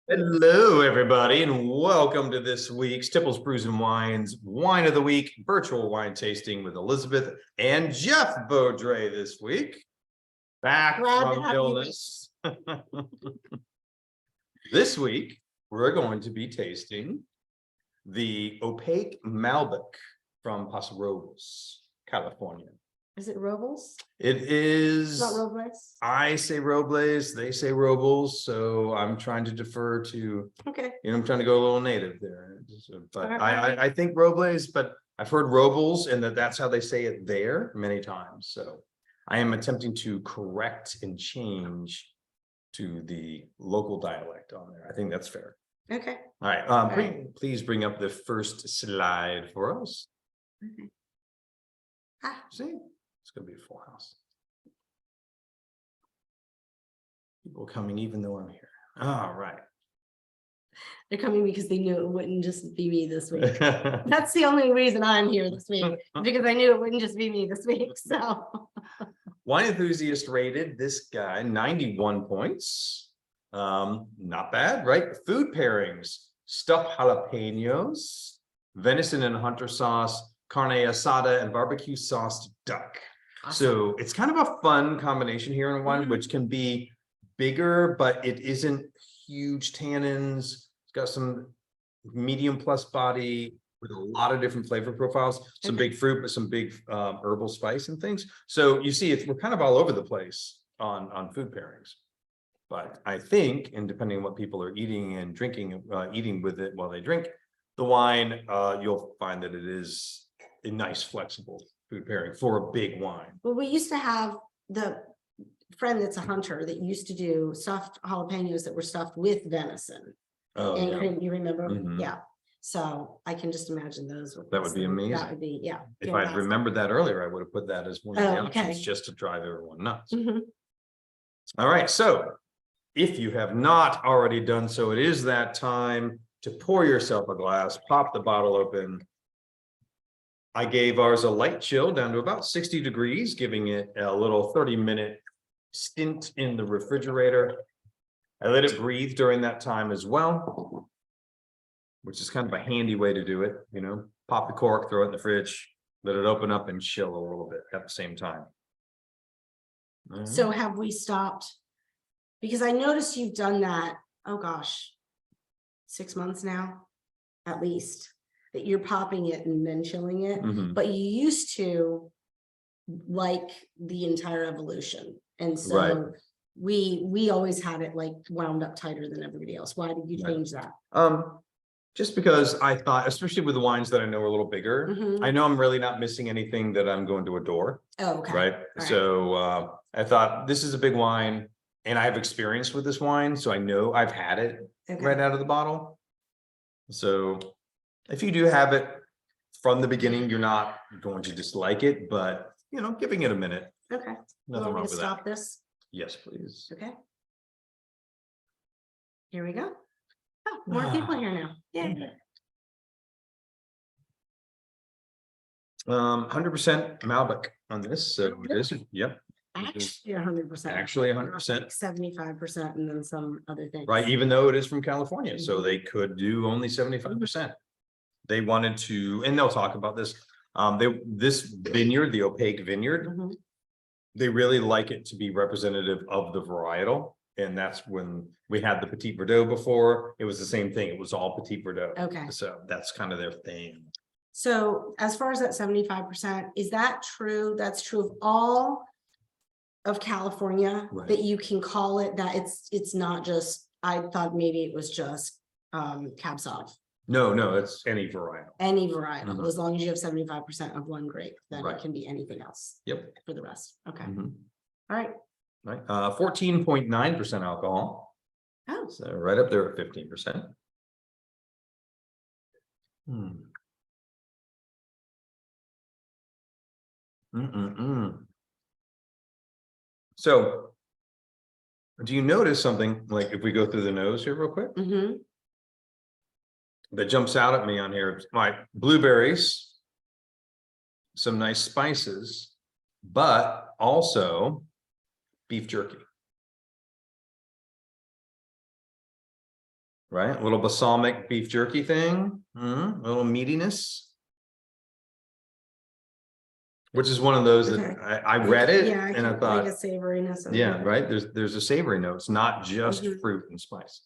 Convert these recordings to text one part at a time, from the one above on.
Hello, everybody, and welcome to this week's Tipple's Brews and Wines Wine of the Week virtual wine tasting with Elizabeth and Jeff Beaudry this week. Back from illness. This week, we're going to be tasting the Opaque Malbec from Paso Robles, California. Is it Robles? It is. Not Robles? I say Robles, they say Robles, so I'm trying to defer to. Okay. I'm trying to go a little native there, but Alright. I think Robles, but I've heard Robles, and that's how they say it there many times. So I am attempting to correct and change to the local dialect on there. I think that's fair. Okay. All right. Please bring up the first slide for us. Okay. See, it's gonna be a full house. People coming, even though I'm here. All right. They're coming because they knew it wouldn't just be me this week. That's the only reason I'm here this week, because I knew it wouldn't just be me this week. So Wine Enthusiast rated this guy 91 points. Not bad, right? Food pairings: stuffed jalapenos, venison and hunter sauce, carne asada, and barbecue sauced duck. Awesome. So it's kind of a fun combination here in wine, which can be bigger, but it isn't huge tannins. It's got some medium plus body with a lot of different flavor profiles, some big fruit, but some big herbal spice and things. So you see, we're kind of all over the place on food pairings. But I think, and depending on what people are eating and drinking, eating with it while they drink the wine, you'll find that it is a nice flexible food pairing for a big wine. well, we used to have the friend that's a hunter that used to do stuffed jalapenos that were stuffed with venison. Oh, And yeah. you remember? Mhm. Yeah. So I can just imagine those. That would be amazing. That would be, yeah. If I'd remembered that earlier, I would have put that as one of the options, Okay. just to drive everyone nuts. Mhm. All right, so if you have not already done so, it is that time to pour yourself a glass, pop the bottle open. I gave ours a light chill down to about 60 degrees, giving it a little 30-minute stint in the refrigerator. I let it breathe during that time as well, which is kind of a handy way to do it. Pop the cork, throw it in the fridge, let it open up and chill a little bit at the same time. So have we stopped? Because I noticed you've done that, oh gosh, 6 months now, at least, that you're popping it and then chilling it. Mhm. But you used to like the entire evolution. And so Right. we always had it like wound up tighter than everybody else. Why did you Right. change that? Just because I thought, especially with the wines that I know are a little bigger, Mhm. I know I'm really not missing anything that I'm going to adore. Oh, okay. Right. All So I thought this is a big wine, and I have experience with this wine, so I know I've had it Okay. right out of the bottle. So if you do have it from the beginning, you're not going to dislike it, but giving it a minute. Okay. You Nothing want me wrong to with stop that. this? Yes, please. Okay. Here we go. Oh, more people here now. Yay. 100% Malbec on this, so it is. Yep. Actually, 100%. Actually 100%. 75% and then some other things. Right, even though it is from California, so they could do only 75%. They wanted to, and they'll talk about this. This vineyard, the Opaque Vineyard, Mhm. they really like it to be representative of the varietal. And that's when we had the Petit Verdot before. It was the same thing. It was all Petit Verdot. Okay. So that's kind of their thing. So as far as that 75%, is that true? That's true of all of California, Right. that you can call it that it's not just, I thought maybe it was just Cab Sauv. No, it's any varietal. Any varietal, Mhm. as long as you have 75% of one grape, then Right. it can be anything else. Yep. For the rest. Okay. Mhm. All right. Right. 14.9% alcohol. Oh, So right up there at 15%. So, do you notice something, like if we go through the nose here real quick, mm-hmm. that jumps out at me on here? My blueberries, some nice spices, but also beef jerky. right? A little balsamic beef jerky thing, a little meatiness. Which is one of those that Okay. I read it Yeah, and I like thought, a savoriness. of yeah, it. right, there's a savory note, it's not just Mhm. fruit and spice.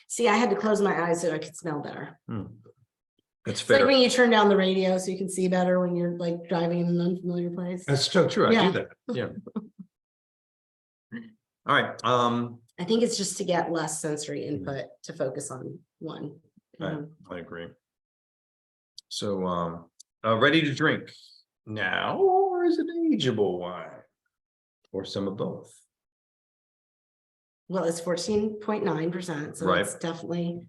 See, I had to close my eyes so I could smell better. That's It's like fair. when you turn down the radio so you can see better when you're like driving in an unfamiliar place. That's so true. I Yeah. do that. Yeah. All right. I think it's just to get less sensory input to focus on one. I agree. So ready to drink now, or is it ageable wine? Or some of both? Well, it's 14.9%, so Right. it's definitely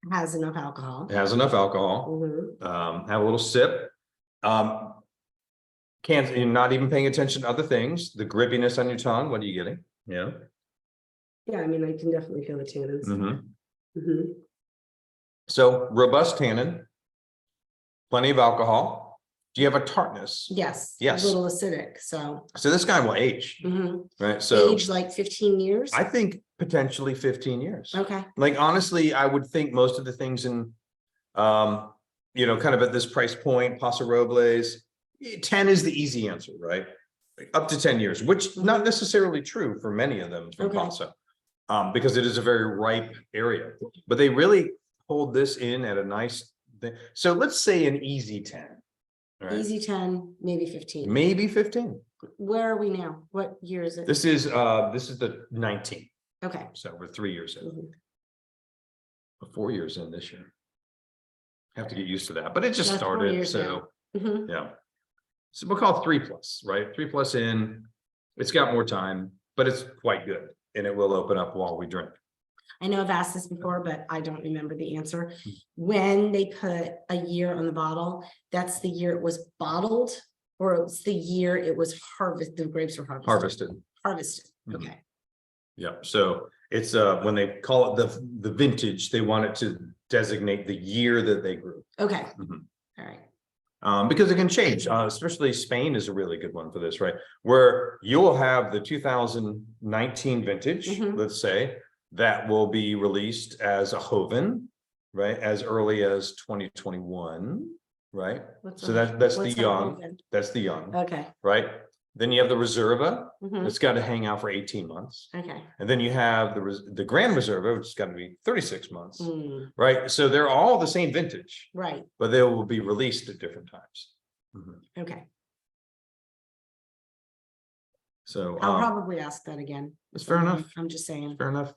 has enough alcohol. It has enough alcohol. Mhm. Have a little sip. You're not even paying attention to other things. The grippiness on your tongue. What are you getting? Yeah. Yeah, I mean, I can definitely feel the tannins. Mhm. So robust tannin, plenty of alcohol. Do you have a tartness? Yes. Yes. A little acidic, so. So this guy will age, Mhm. right? So Age like 15 years? I think potentially 15 years. Okay. Like honestly, I would think most of the things in, kind of at this price point, Paso Robles, 10 is the easy answer, right? Like up to 10 years, which not necessarily true for many of them from Okay. Paso, because it is a very ripe area. But they really hold this in at a nice thing. So let's say an easy 10. Right? Easy 10, maybe 15. Maybe 15. Where are we now? What year is it? This is the 19. Okay. So we're 3 years in. Mhm. We're 4 years in this year. Have to get used to that, but it just That's 4 started. years So Mhm. yeah. So we'll call 3+, right? 3+ in. It's got more time, but it's quite good. And it will open up while we drink. I know I've asked this before, but I don't remember the answer. When they put a year on the bottle, that's the year it was bottled, or it's the year it was harvested, the grapes were harvested. Harvested, Mhm. okay. Yeah, so it's when they call it the vintage, they want it to designate the year that they grew. Okay, Mhm. all right. Because it can change, especially Spain is a really good one for this, right? Where you'll have the 2019 vintage, Mhm. let's say, that will be released as a Joven, right? As early as 2021, right? So that's the what's a young, Joven? that's the young, Okay. right? Then you have the Reserva, Mhm. that's got to hang out for 18 months. Okay. And then you have the Grand Reserva, which has got to be 36 months, Mm, right? So they're all the same vintage, right, but they will be released at different times. okay. So I'll probably ask that again. it's fair enough. I'm just saying. Fair enough.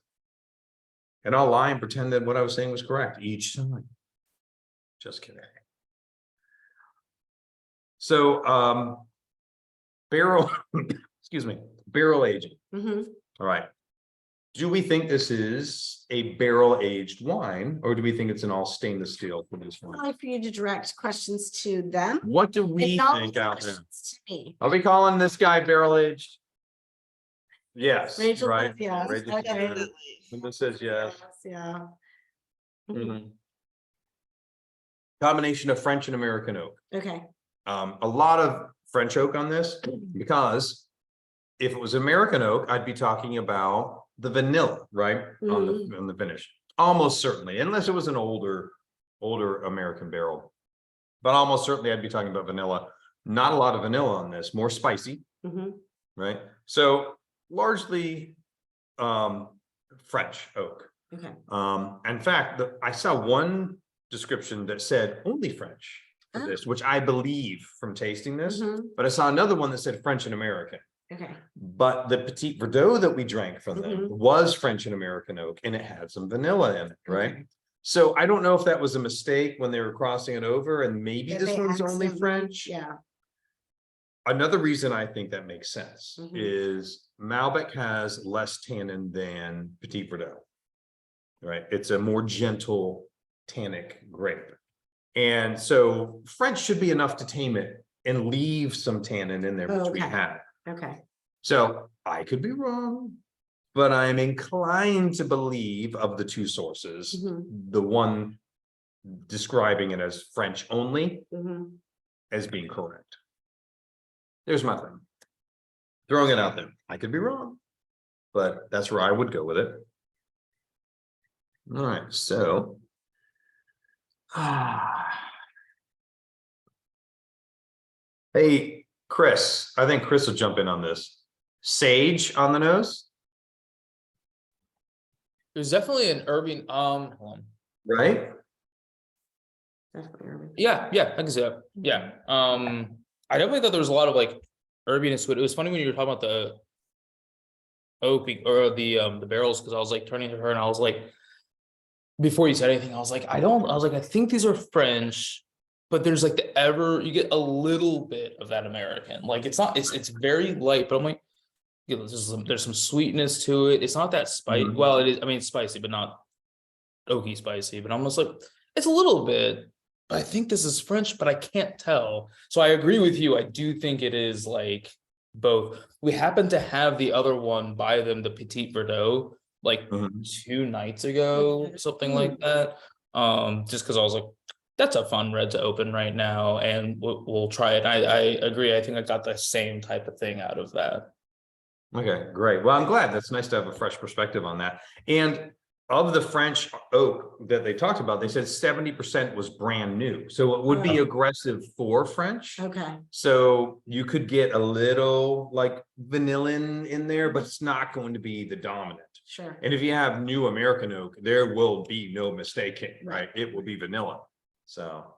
And I'll lie and pretend that what I was saying was correct each time. Just kidding. So barrel, excuse me, barrel aging. Mhm. All right. Do we think this is a barrel aged wine, or do we think it's an all stainless steel for this I'd one? like for you to direct questions to them. What do we and not think out there? questions to me. Are we calling this guy barrel aged? Yes, Rachel right. says yes. Rachel says Okay. yes. Linda says yes. Yeah. Mhm. Combination of French and American oak. Okay. A lot of French oak on this, because if it was American oak, I'd be talking about the vanilla, right? On the finish. Almost certainly, unless it was an older American barrel. But almost certainly I'd be talking about vanilla. Not a lot of vanilla on this, more spicy, Mhm. right? So largely French oak. Okay. In fact, I saw one description that said only French for this, which I believe from tasting this, but I saw another one that said French and American. Okay. But the Petit Verdot that we drank from them was French and American oak, and it had some vanilla in it, right? Okay. So I don't know if that was a mistake when they were crossing it over, and maybe That this they one's only accidentally- French. Yeah. Another reason I think that makes sense is Malbec has less tannin than Petit Verdot, right? It's a more gentle tannic grape. And so French should be enough to tame it and leave some tannin in there, which we Okay. had. Okay. So I could be wrong, but I'm inclined to believe of the two sources, the one describing it as French only as being correct. There's my thing. Throwing it out there. I could be wrong. but that's where I would go with it. All right, so. Hey, Chris, I think Chris will jump in on this. Sage on the nose, There's definitely an herby. Hold on. right? Definitely urban. Yeah, I can see that. Yeah. I definitely thought there was a lot of like herbiness to it. It was funny when you were talking about the oak or the barrels, because I was like turning to her and I was like, before you said anything, I was like, I think these are French, but there's like you get a little bit of that American. Like it's very light, but I'm like, you know, there's some sweetness to it. It's not that spicy. Mhm. Well, it is, I mean, it's spicy, but not oaky spicy, but I'm almost like, it's a little bit, but I think this is French, but I can't tell. So I agree with you. I do think it is like both. We happen to have the other one by them, the Petit Verdot, like Mhm. 2 nights ago, something like that. Just because I was like, that's a fun red to open right now, and we'll try it. I agree. I think I got the same type of thing out of that. Okay, great. Well, I'm glad. That's nice to have a fresh perspective on that. And of the French oak that they talked about, they said 70% was brand new. So it would be aggressive for French. Okay, So you could get a little like vanillin in there, but it's not going to be the dominant. sure. And if you have new American oak, there will be no mistaking, right? It will be vanilla. So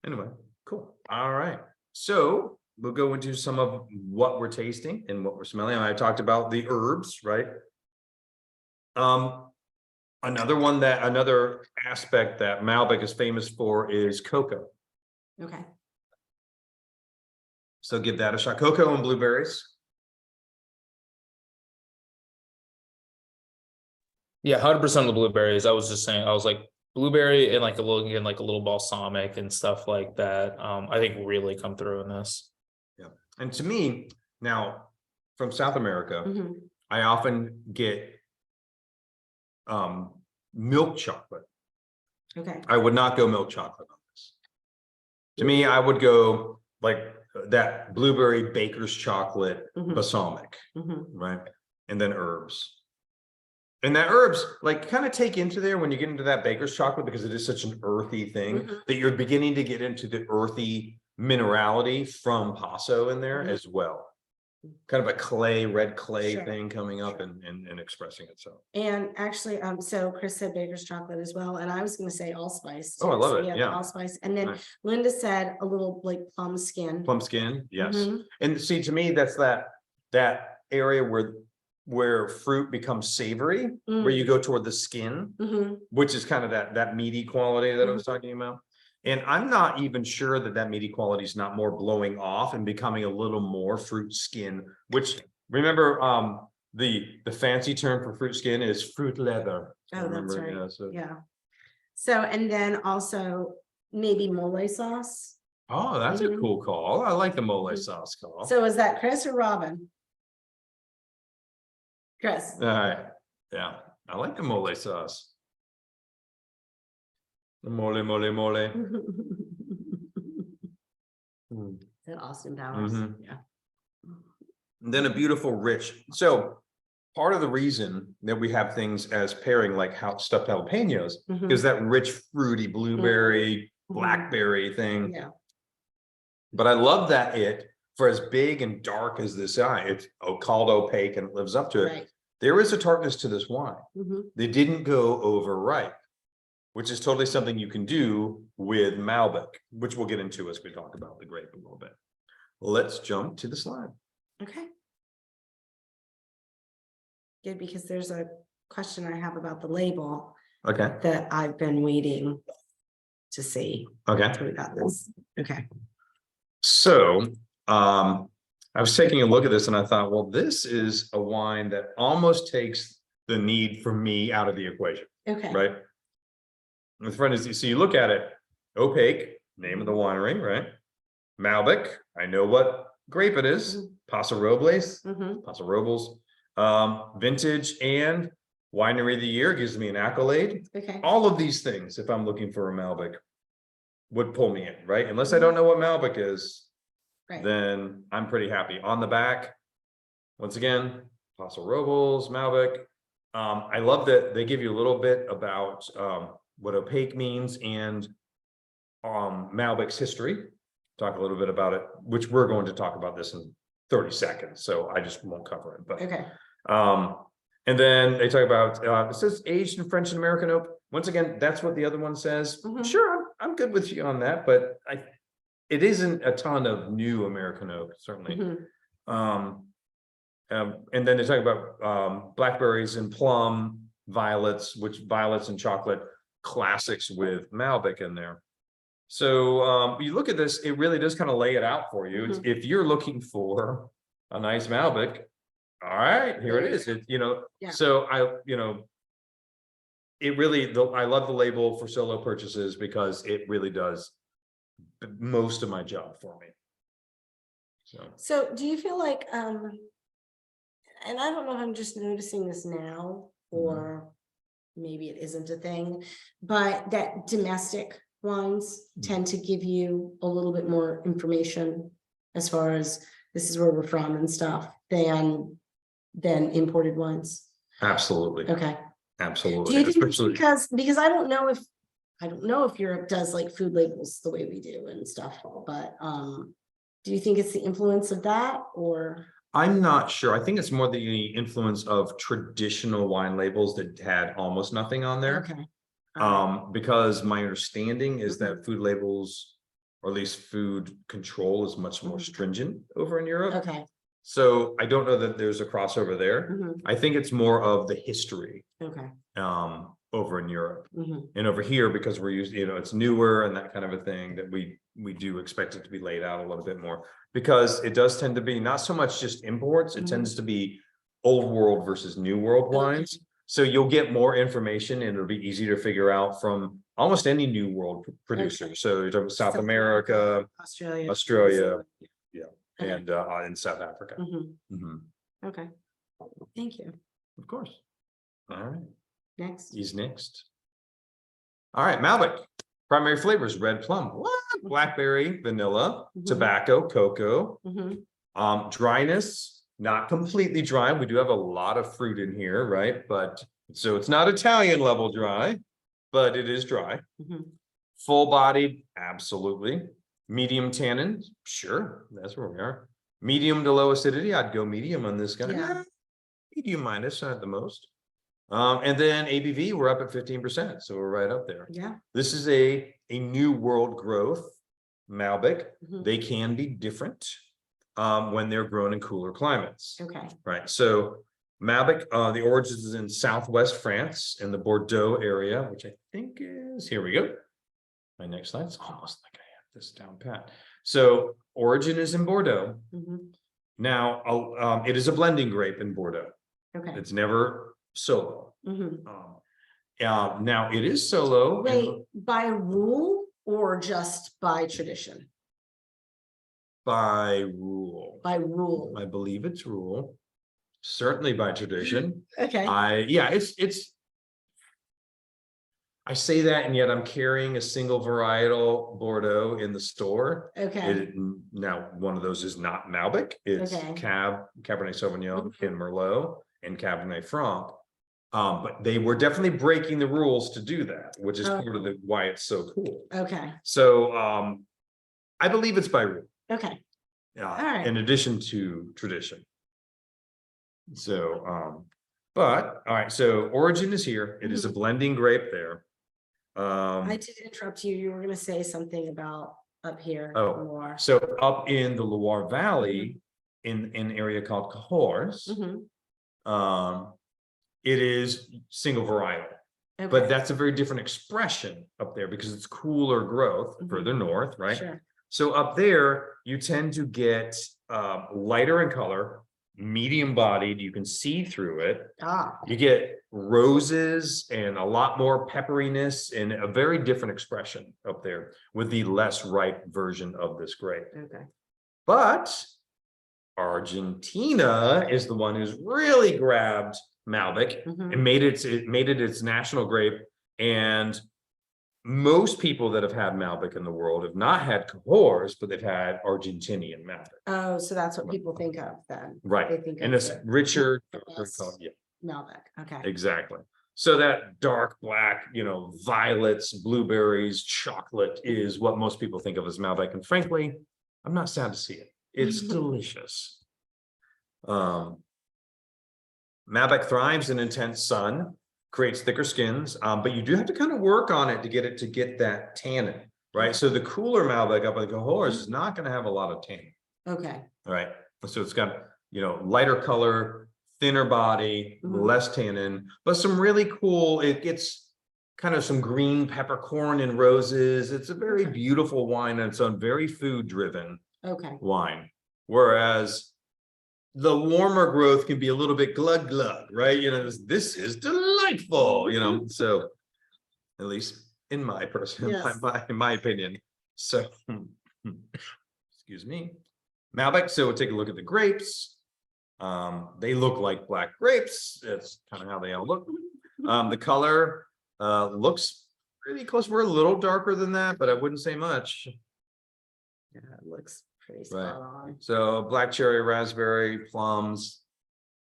anyway, cool. All right. So we'll go into some of what we're tasting and what we're smelling. I talked about the herbs, right? Another aspect that Malbec is famous for is cocoa. Okay, So give that a shot. Cocoa and blueberries. Yeah, 100% of the blueberries. I was just saying, I was like blueberry and like a little, again, like a little balsamic and stuff like that. I think really come through in this. Yeah. And to me, now from South America, mhm, I often get milk chocolate. okay, I would not go milk chocolate on this. To me, I would go like that blueberry baker's chocolate Mhm. balsamic, mhm, right? And then herbs. And that herbs like kind of take into there when you get into that baker's chocolate, because it is such an earthy thing Mhm. that you're beginning to get into the earthy minerality from Paso in there Mhm. as well. Kind of a red clay Sure, thing coming up and expressing itself. and actually, so Chris said baker's chocolate as well, and I was gonna say allspice. Oh, I too. love So it, we have yeah. allspice, and then Nice. Linda said a little like plum skin. Plum skin, yes. Mhm. And see, to me, that's that area where fruit becomes savory, where you go toward the skin, Mhm. which is kind of that meaty quality that I was talking about. And I'm not even sure that meaty quality is not more blowing off and becoming a little more fruit skin, which remember, the fancy term for fruit skin is fruit leather. Oh, that's Remember? right. Yeah, so. Yeah. So, and then also maybe mole sauce. Oh, that's a Mhm. cool call. I like the mole Mhm. sauce call. So is that Chris or Robin? Chris. All right, yeah, I like the mole sauce. The mole. Mm. Is that Austin Powers? Mhm. Yeah. And then a beautiful rich. So part of the reason that we have things as pairing like how stuffed jalapenos Mhm. is that rich fruity blueberry, Mhm. blackberry thing. Yeah. But I love that for as big and dark as this eye, it's called opaque and it lives up to it. Right. There is a tartness to this wine. Mhm. They didn't go overripe, which is totally something you can do with Malbec, which we'll get into as we talk about the grape a little bit. Let's jump to the slide. Okay. Good, because there's a question I have about the label Okay. that I've been waiting to see. Okay. So we got this. Okay. So, I was taking a look at this and I thought, well, this is a wine that almost takes the need for me out of the equation, Okay. right? The front is, so you look at it, opaque, name of the winery, right? Malbec, I know what grape it is. Paso Robles, Mhm. Paso Robles, vintage and winery of the year gives me an accolade. Okay. All of these things, if I'm looking for a Malbec, would pull me in, right? Unless I don't know what Malbec is, Right. then I'm pretty happy. On the back, once again, Paso Robles, Malbec. I love that they give you a little bit about what opaque means and Malbec's history. Talk a little bit about it, which we're going to talk about this in 30 seconds, so I just won't cover it. But Okay. and then they talk about it says aged in French and American oak. Once again, that's what the other one says. Mhm. Sure, I'm good with you on that, but it isn't a ton of new American oak, certainly. Mhm. And then they talk about blackberries and plum, violets, which violets and chocolate classics with Malbec in there. So you look at this, it really does kind of lay it out for you. It's, Mhm. if you're looking for a nice Malbec, all right, here it is. It, Yeah. so it really, I love the label for solo purchases because it really does most of my job for me. So do you feel like, and I don't know if I'm just noticing this now, or maybe it isn't a thing, but that domestic wines tend to give you a little bit more information as far as this is where we're from and stuff than imported wines. Absolutely. Okay. Absolutely. Do you think it's Especially because I don't know if Europe does like food labels the way we do and stuff, but do you think it's the influence of that, or? I'm not sure. I think it's more the influence of traditional wine labels that had almost nothing on there. Okay. Because my understanding is that food labels, or at least food control, is much more stringent over in Europe. Okay. So I don't know that there's a crossover there. Mhm. I think it's more of the history Okay. over in Europe. Mhm. And over here, because we're using, it's newer and that kind of a thing, that we do expect it to be laid out a little bit more, because it does tend to be not so much just imports, it tends to be old world versus new world wines. So you'll get more information and it'll be easier to figure out from almost any new world producer. Okay. So you're talking about South America, Australia, yeah, Okay. and in South Africa. Mhm. Mhm. Okay. Thank you. Of course. All right, Next. he's next. All right, Malbec. Primary flavors: red plum, what? Blackberry, vanilla, tobacco, cocoa. Dryness, not completely dry. We do have a lot of fruit in here, right? But so it's not Italian level dry, but it is dry. Full bodied, absolutely. Medium tannin, sure, that's where we are. Medium to low acidity, I'd go medium on this guy. Yeah. Medium minus, not the most. And then ABV, we're up at 15%, so we're right up there. Yeah. This is a new world growth Malbec. Mhm. They can be different when they're grown in cooler climates. Okay. Right. So Malbec, the origins is in Southwest France in the Bordeaux area, which I think is, here we go. My next slide. It's almost like I have this down pat. So origin is in Bordeaux. Now, it is a blending grape in Bordeaux. Okay. It's never solo. Now it is solo. Wait, by rule or just by tradition? By rule. By rule. I believe it's rule. Certainly by tradition. Okay. I say that, and yet I'm carrying a single varietal Bordeaux in the store. Okay. Now, one of those is not Malbec. It's Okay. Cabernet Sauvignon, and Merlot, and Cabernet Franc. But they were definitely breaking the rules to do that, which is part of why it's so cool. Okay. So I believe it's by rule. Okay. Right. In addition to tradition. So but all right, so origin is here. It is a blending grape there. I did interrupt you. You were going to say something about up here. More. So up in the Loire Valley, in an area called Cahors, it is single varietal. But that's a very different expression up there because it's cooler growth further north, right? Sure. So up there, you tend to get lighter in color, medium bodied, you can see through it. You get roses and a lot more pepperiness and a very different expression up there with the less ripe version of this grape. Okay. But Argentina is the one who's really grabbed Malbec and made it its national grape. And most people that have had Malbec in the world have not had Cahors, but they've had Argentinian Malbec. Oh, so that's what people think of then. They Right, think and of it's the richer. Yes. Yeah, Malbec, okay. exactly. So that dark black, violets, blueberries, chocolate is what most people think of as Malbec. And frankly, I'm not sad to see it. It's delicious. Malbec thrives in intense sun, creates thicker skins, but you do have to kind of work on it to get that tannin, right? So the cooler Malbec up at Cahors is not going to have a lot of tannin. Okay, All right. So it's got, lighter color, thinner body, less tannin, but some really cool, it gets kind of some green peppercorn and roses. It's a very beautiful wine on its own, very food driven okay. wine. Whereas the warmer growth can be a little bit glug glug, right? This is delightful, so at least in my Yes. in my opinion. So excuse me. Malbec, so we'll take a look at the grapes. They look like black grapes. That's kind of how they all look. The color looks pretty close. We're a little darker than that, but I wouldn't say much. Yeah, it looks pretty spot on. So black cherry, raspberry, plums,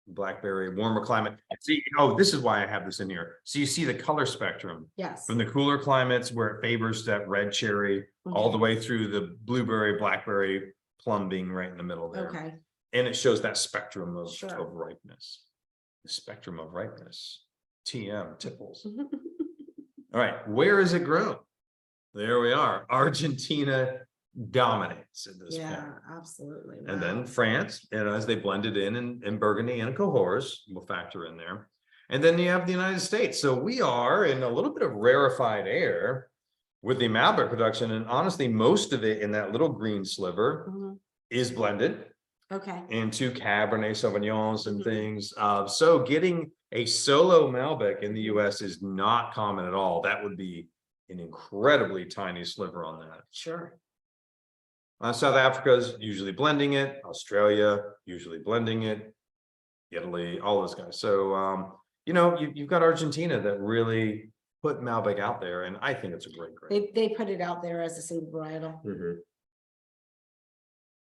blackberry, warmer climate. See, this is why I have this in here. So you see the color spectrum Yes. from the cooler climates where it favors that red cherry all the way through the blueberry, blackberry, plum being right in the middle there. Okay. And it shows that spectrum of Sure. ripeness. The spectrum of ripeness. TM, Tipples. All right, where is it grown? There we are. Argentina dominates in this point. Yeah, absolutely. And then Wow. France, as they blended in Burgundy and Cahors will factor in there. And then you have the United States. So we are in a little bit of rarefied air with the Malbec production. And honestly, most of it in that little green sliver is blended Okay. into Cabernet Sauvignons and things. So getting a solo Malbec in the US is not common at all. That would be an incredibly tiny sliver on that. Sure. South Africa's usually blending it, Australia usually blending it, Italy, all those guys. So, you've got Argentina that really put Malbec out there, and I think it's a great. They put it out there as a single varietal.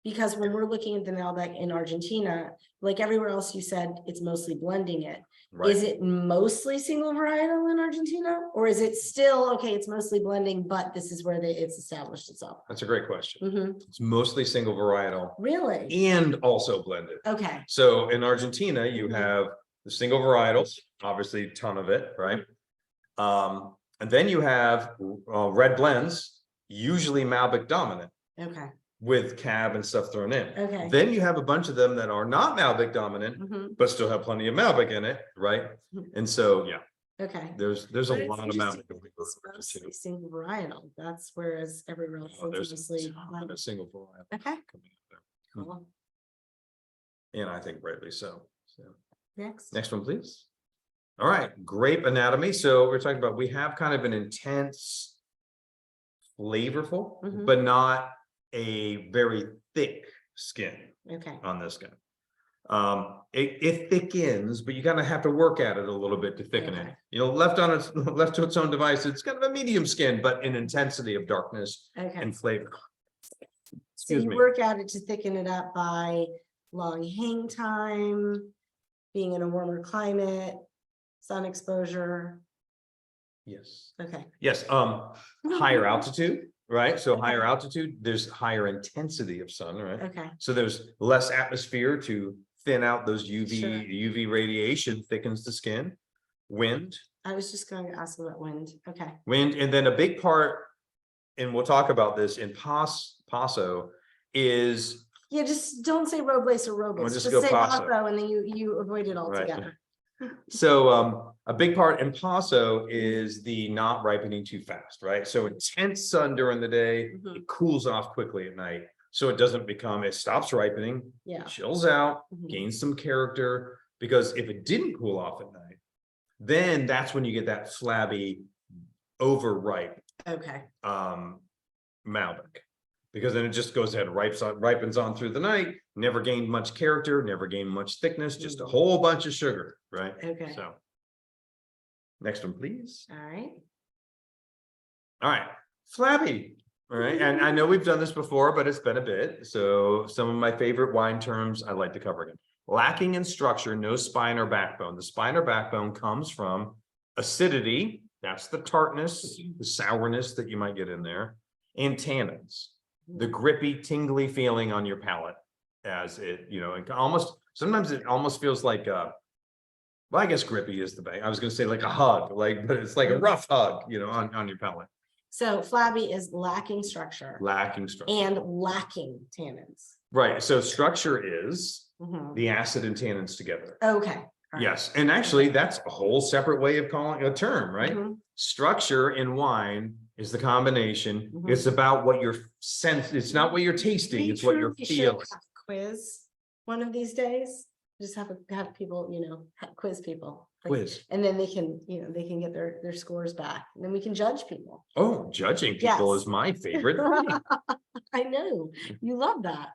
Because when we're looking at the Malbec in Argentina, like everywhere else you said, it's mostly blending it. Right. Is it mostly single varietal in Argentina? Or is it still, okay, it's mostly blending, but this is where it's established itself? That's a great question. It's mostly single varietal. Really? And also blended. Okay. So in Argentina, you have the single varietals, obviously a ton of it, right? And then you have red blends, usually Malbec dominant. Okay. With cab and stuff thrown in. Okay. Then you have a bunch of them that are not Malbec dominant, but still have plenty of Malbec in it, right? And so, yeah. Okay. There's But a it's lot of interesting Malbec. it's mostly single varietal. That's whereas everywhere else There's is mostly a blended. single variety. Okay. coming up there. Cool. And I think rightly so. Next Next one, please. All right, grape anatomy. So we're talking about, we have kind of an intense, flavorful, but not a very thick skin Okay. on this guy. It thickens, but you kind of have to work at it a little bit to thicken it. Okay. Left to its own device, it's kind of a medium skin, but an intensity of darkness Okay. and flavor. So Excuse you me. work at it to thicken it up by long hang time, being in a warmer climate, sun exposure. Yes. Okay. Yes. Higher altitude, right? So higher altitude, there's higher intensity of sun, right? Okay. So there's less atmosphere to thin out those Sure. UV radiation, thickens the skin. Wind, I was just going to ask about wind. Okay. and then a big part, and we'll talk about this in Paso, is Yeah, just don't say Robles or Robles. We'll Just just go say Paso. Paso, and then you avoid it Right. altogether. so a big part in Paso is the not ripening too fast, right? So intense sun during the day, it cools off quickly at night. So it doesn't become, it stops ripening, Yeah. chills out, Mhm. gains some character, because if it didn't cool off at night, then that's when you get that flabby, overripe Okay. Malbec. Because then it just goes ahead, ripens on through the night, never gained much character, never gained much thickness, just a whole bunch of sugar, right? Okay. So next one, please. All right. All right, flabby. All right, and I know we've done this before, but it's been a bit. So some of my favorite wine terms I'd like to cover again. Lacking in structure, no spine or backbone. The spine or backbone comes from acidity. That's the tartness, the sourness that you might get in there, and tannins. The grippy, tingly feeling on your palate as it, it almost, sometimes it almost feels like well, I guess grippy is the bang. I was going to say like a hug, but it's like a rough hug, on your palate. So flabby is lacking structure Lacking structure. and lacking tannins. Right. So structure is Mhm. the acid and tannins together. Okay. All right. Yes. And actually, that's a whole separate way of calling a term, right? Mhm. Structure in wine is the combination. Mhm. It's about what your sense, it's not what you're tasting, it's what you're We should feeling. have a quiz one of these days. Just have people, quiz people. Quiz. And then they can, they can get their scores back. And then we can judge people. Oh, judging people Yes. is my favorite thing. I know, you love that.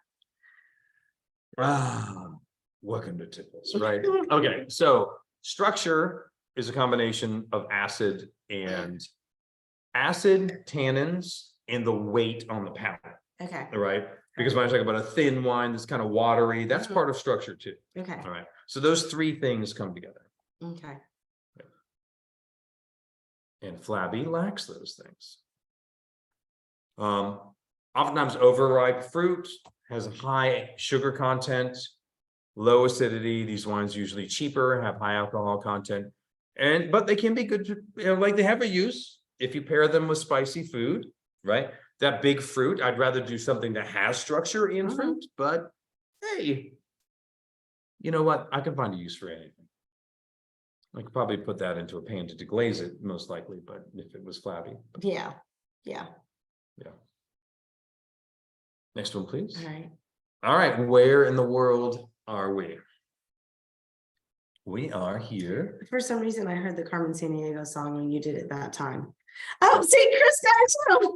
Welcome to Tipples, right? Okay, so structure is a combination of acid, tannins, and the weight on the palate, Okay, right? Because when I talk about a thin wine that's kind of watery, that's Mhm. part of structure too. okay, All right. So those three things come together. okay. And flabby lacks those things. Oftentimes overripe fruit has a high sugar content, low acidity. These wines usually cheaper, have high alcohol content, but they can be good to, like they have a use if you pair them with spicy food, right? That big fruit, I'd rather do something that has structure in Mhm. fruit, but hey, you know what? I can find a use for anything. I could probably put that into a pan to deglaze it, most likely, but if it was flabby. Yeah. Yeah. Next one, please. All right. All right, where in the world are we? We are here. For some reason, I heard the Carmen Sandiego song when you did it that time. Oh, see, Chris got it.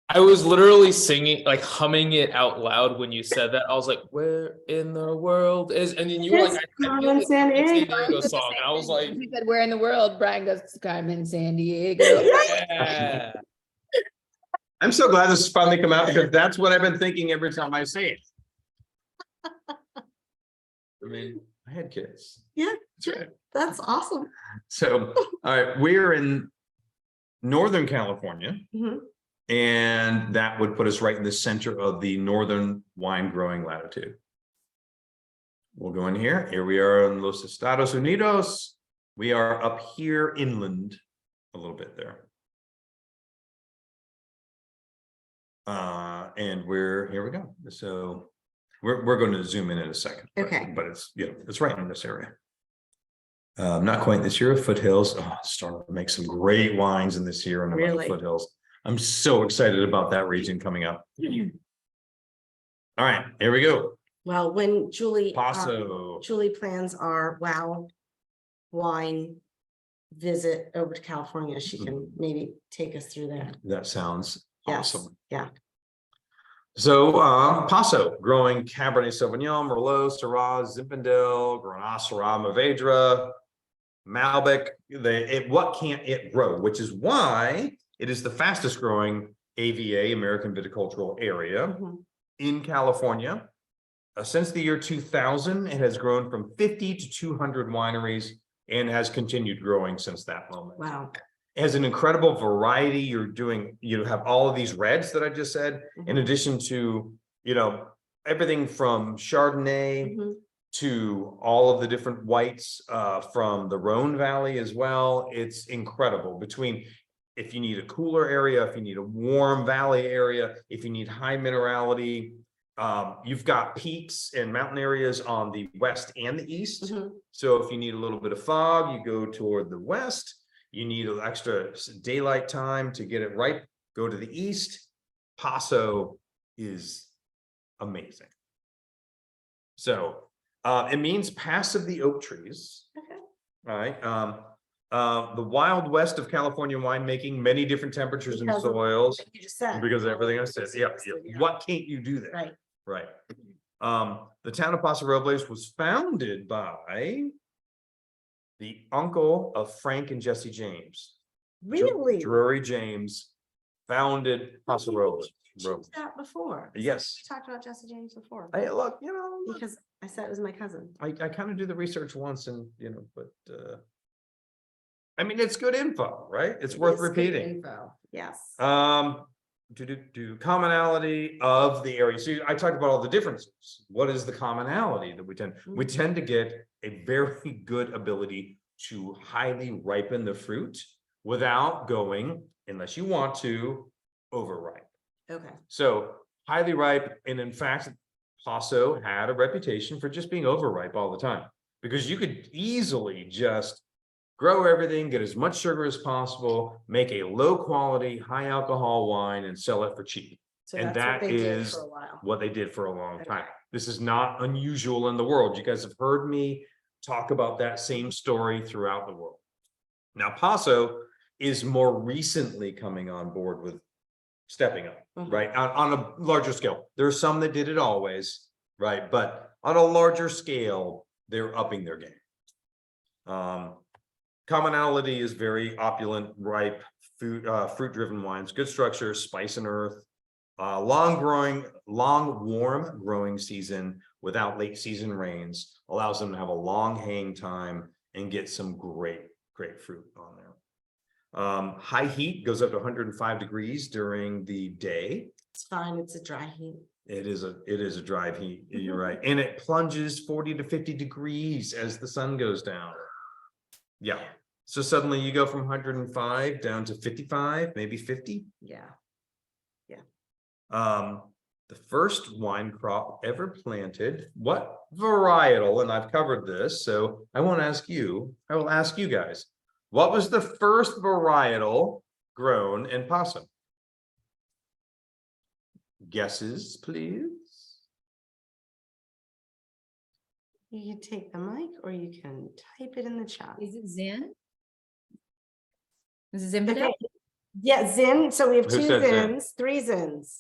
I was literally singing, like humming it out loud when you said that. I was like, "Where in the world is?" And then you were like, "I feel Carmen like it's a San Sandiego. Diego song." And I was like, He said, "Where in the world?" Brian goes, "Carmen San Diego." "Yeah." I'm so glad this has finally come out because that's what I've been thinking every time I say it. I mean, I had kids. Yeah, That's right. that's awesome. So, all right, we're in Northern California, Mhm. and that would put us right in the center of the northern wine growing latitude. We'll go in here. Here we are in Los Estados Unidos. We are up here inland a little bit there. And here we go. So we're going to zoom in a second. Okay. But it's, it's right in this area. Not quite this year, foothills. Oh, starting to make some great wines in this year and around the Really? foothills. I'm so excited about that region coming up. All right, here we go. Well, when Julie Paso. plans our WOW wine visit over to California, she can maybe take us through that. That sounds Yes. awesome. Yeah. So Paso, growing Cabernet Sauvignon, Merlot, Syrah, Zinfandel, Grenache, Syrah, Mourvedre, Malbec. What can't it grow? Which is why it is the fastest growing AVA, American Viticultural Area, Mhm. in California. Since the year 2000, it has grown from 50 to 200 wineries and has continued growing since that moment. Wow. It has an incredible variety. You have all of these reds that I just said, in addition to, everything from Chardonnay Mhm. to all of the different whites from the Rhone Valley as well. It's incredible between if you need a cooler area, if you need a warm valley area, if you need high minerality. You've got peaks and mountain areas on the west and the east. Mhm. So if you need a little bit of fog, you go toward the west. You need an extra daylight time to get it right. Go to the east. Paso is amazing. So it means pass of the oak trees. Okay. All right. The wild west of California winemaking, many different temperatures and Because of soils. what you just said. Because of everything I said. Yeah. What can't you do there? Right. Right. The town of Paso Robles was founded by the uncle of Frank and Jesse James. Really? Drury James founded Paso Robles. Mentioned that before. Yes. We talked about Jesse James before. Hey, look, you know, Because I said it was my cousin. I kind of do the research once and, you know, but, I mean, it's good info, right? It's worth It is good repeating. info. Yes. Commonality of the area. So I talked about all the differences. What is the commonality that we tend to get a very good ability to highly ripen the fruit without going, unless you want to, overripe. Okay. So highly ripe, and in fact, Paso had a reputation for just being overripe all the time, because you could easily just grow everything, get as much sugar as possible, make a low quality, high alcohol wine and sell it for cheap. So And that's what that they did is for a while. what they did for a long time. Okay. This is not unusual in the world. You guys have heard me talk about that same story throughout the world. Now, Paso is more recently coming on board with stepping up, right? On a larger scale. There are some that did it always, right? But on a larger scale, they're upping their game. Commonality is very opulent, ripe, fruit-driven wines, good structure, spice and earth, long, warm growing season without late season rains allows them to have a long hang time and get some great fruit on there. High heat goes up to 105 degrees during the day. It's fine. It's a dry heat. It is a dry heat. You're right. And it plunges 40 to 50 degrees as the sun goes down. Yeah. So suddenly you go from 105 down to 55, maybe 50. Yeah. The first wine crop ever planted, what varietal? And I've covered this, so I won't ask you. I will ask you guys. What was the first varietal grown in Paso? Guesses, please. You can take the mic or you can type it in the chat. Is it Zen? Is it Zinfandel? Okay. Yeah, Zin. So we have Who two said Zin? Zins, three Zins.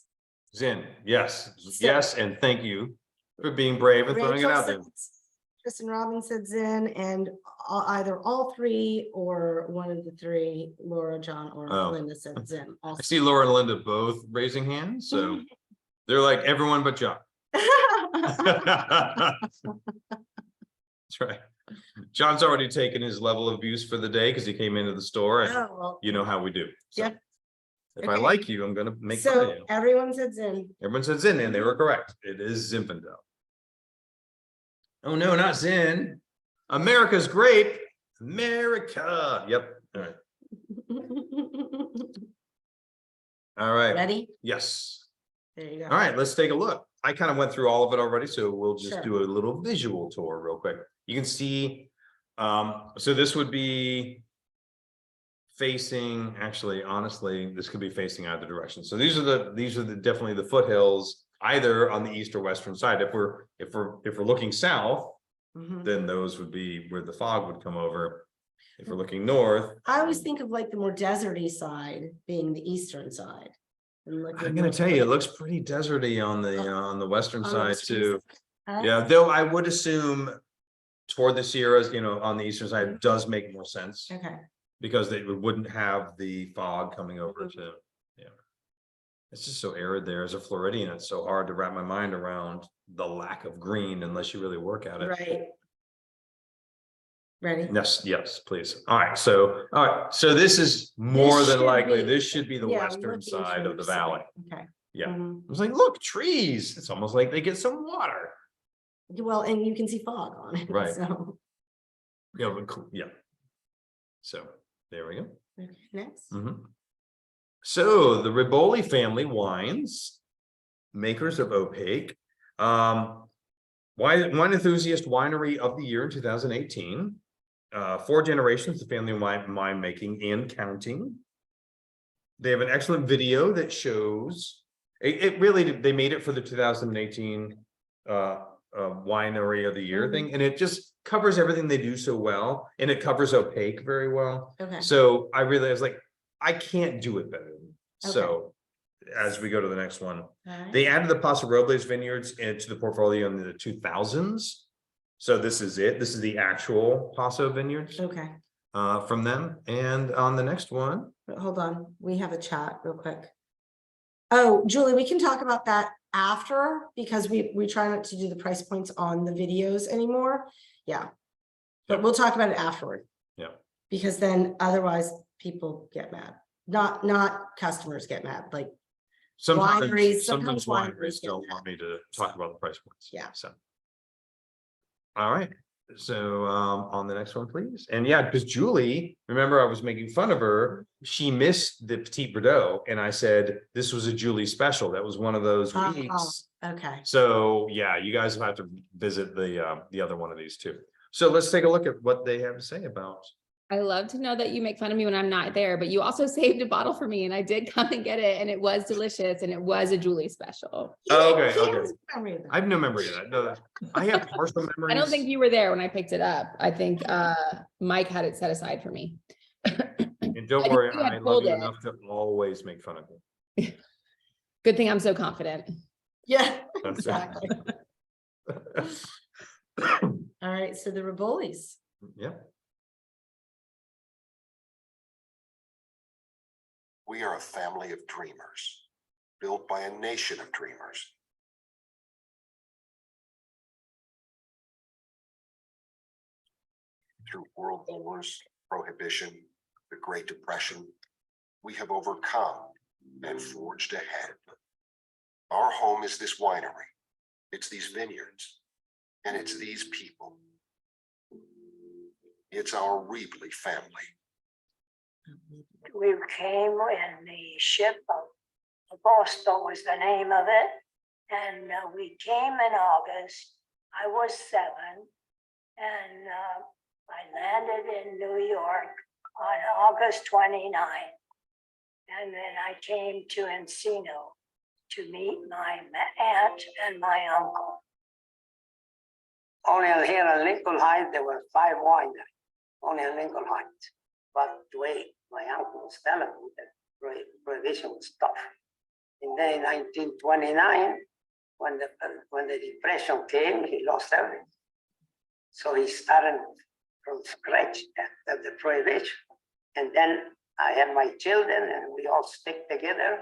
Zin, yes, So- yes, and thank you for being brave and throwing it Rachel out there. said- Kristen Robbins said Zin, and either all three or one of the three, Laura, John, or Oh. Linda said Zin. I see Laura and Linda both raising hands, so they're like everyone but John. That's right. John's already taken his level of abuse for the day because he came into the store and Oh, well, you know how we do. So Yeah. if I Okay. like you, I'm gonna make fun of So you. everyone said Zin. Everyone said Zin and they were correct. It is Zinfandel. Oh no, not Zin. America's grape. America. Yep. All right. All right. Ready? Yes. There you go. All right, let's take a look. I kind of went through all of it already, so we'll just Sure. do a little visual tour real quick. You can see, so this would be facing, actually, honestly, this could be facing either direction. So these are the definitely the foothills, either on the east or western side. If we're looking south, Mhm. then those would be where the fog would come over. If we're looking north, I always think of like the more deserty side being the eastern side. And looking I'm gonna north- tell you, it looks pretty deserty on the western on the side western too. side. All right. Yeah, though I would assume toward the Sierras, you know, on the eastern side does make more sense Okay. because they wouldn't have the fog coming over Mhm. to, yeah. It's just so arid there. As a Floridian, it's so hard to wrap my mind around the lack of green unless you really work at it. Right. Ready? Yes, please. All right, so this is more This than should likely, be- this should be the Yeah, western looking side of the towards valley. Okay. Yeah. Mhm. I was like, look, trees. It's almost like they get some water. Well, and you can see fog on it. Right. So, Yeah, but cool, yeah. So there we go. okay, next. Mhm. So the Riboli family wines, makers of Opaque, wine enthusiast winery of the year in 2018. 4 generations of family wine making and counting. They have an excellent video that shows it really, they made it for the 2018 winery of the year thing, and it just covers everything they do so well, and it covers Opaque very well. Okay. So I was like, I can't do it better. So as we go to the next one, All right. they added the Paso Robles vineyards into the portfolio in the 2000s. So this is it. This is the actual Paso vineyards Okay. from them. And on the next one, hold on, we have a chat real quick. Oh, Julie, we can talk about that after, because we try not to do the price points on the videos anymore. Yeah. But we'll talk about it afterward. Yeah. Because then otherwise people get mad. Not customers get mad, like wineries, Sometimes sometimes wineries wineries get don't mad. want me to talk about the price points. Yeah. So. All right. So on the next one, please. And yeah, because Julie, remember I was making fun of her. She missed the Petit Verdot, and I said this was a Julie special. That was one of those Oh, weeks. okay. So yeah, you guys will have to visit the other one of these too. So let's take a look at what they have to say about. I love to know that you make fun of me when I'm not there, but you also saved a bottle for me and I did come and get it and it was delicious and it was a Julie special. Oh, okay, He okay. has memory of that. I have no memory of that. No, I have partial memories. I don't think you were there when I picked it up. I think Mike had it set aside for me. And don't I think worry, you had I love pulled you it. enough to always make fun of you. Good thing I'm so confident. Yeah, That's exactly. All right, so the Ribolis. Yeah. We are a family of dreamers, built by a nation of dreamers. Through world wars, prohibition, the Great Depression, we have overcome and forged ahead. Our home is this winery, it's these vineyards, and it's these people. It's our Robles family. We came in the ship of Boston was the name of it. And we came in August. I was 7 and I landed in New York on August 29. And then I came to Encino to meet my aunt and my uncle. Only here in Lincoln Heights, there were 5 wineries, only in Lincoln Heights. But the way my uncle was telling me that prohibition was tough. And then in 1929, when the Depression came, he lost everything. So he started from scratch after the prohibition. And then I had my children and we all stick together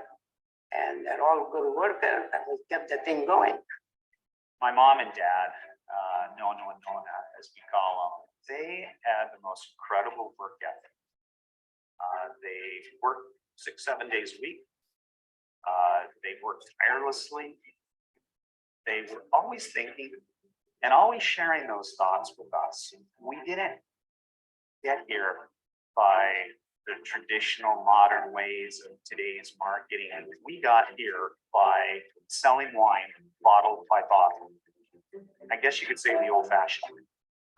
and they're all good workers and we kept the thing going. My mom and dad, Nona and Nona, as we call them, they had the most incredible work ethic. They worked 6-7 days a week. They worked tirelessly. They were always thinking and always sharing those thoughts with us. We didn't get here by the traditional modern ways of today's marketing. We got here by selling wine bottle by bottle. I guess you could say the old-fashioned way.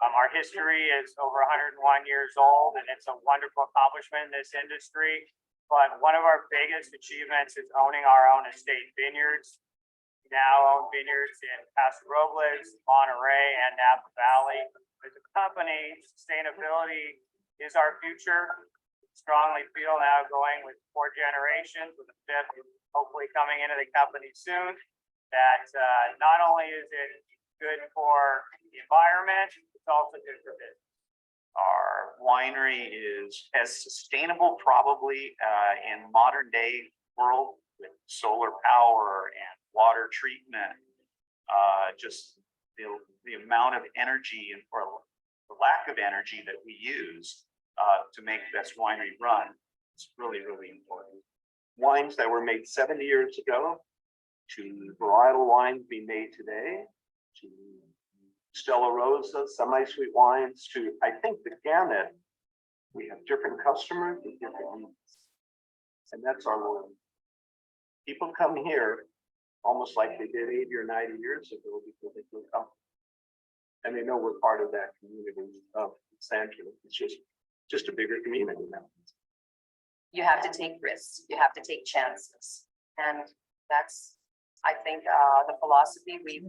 Our history is over 101 years old, and it's a wonderful accomplishment in this industry. But one of our biggest achievements is owning our own estate vineyards. We now own vineyards in Paso Robles, Monterey, and Napa Valley. As a company, sustainability is our future. Strongly feel now going with 4 generations, with the 5th hopefully coming into the company soon, that not only is it good for the environment, it's also good for business. Our winery is as sustainable probably in modern day world with solar power and water treatment. Just the amount of energy or the lack of energy that we use to make this winery run is really, really important. Wines that were made 70 years ago to varietal wines being made today, to Stella Rosa, semi-sweet wines, to I think the gamut. We have different customers with different needs, and that's our loyalty. People come here almost like they did 80 or 90 years ago because they feel comfortable, and they know we're part of that community of San Antonio. It's just a bigger community now. You have to take risks, you have to take chances. And that's, I think, the philosophy we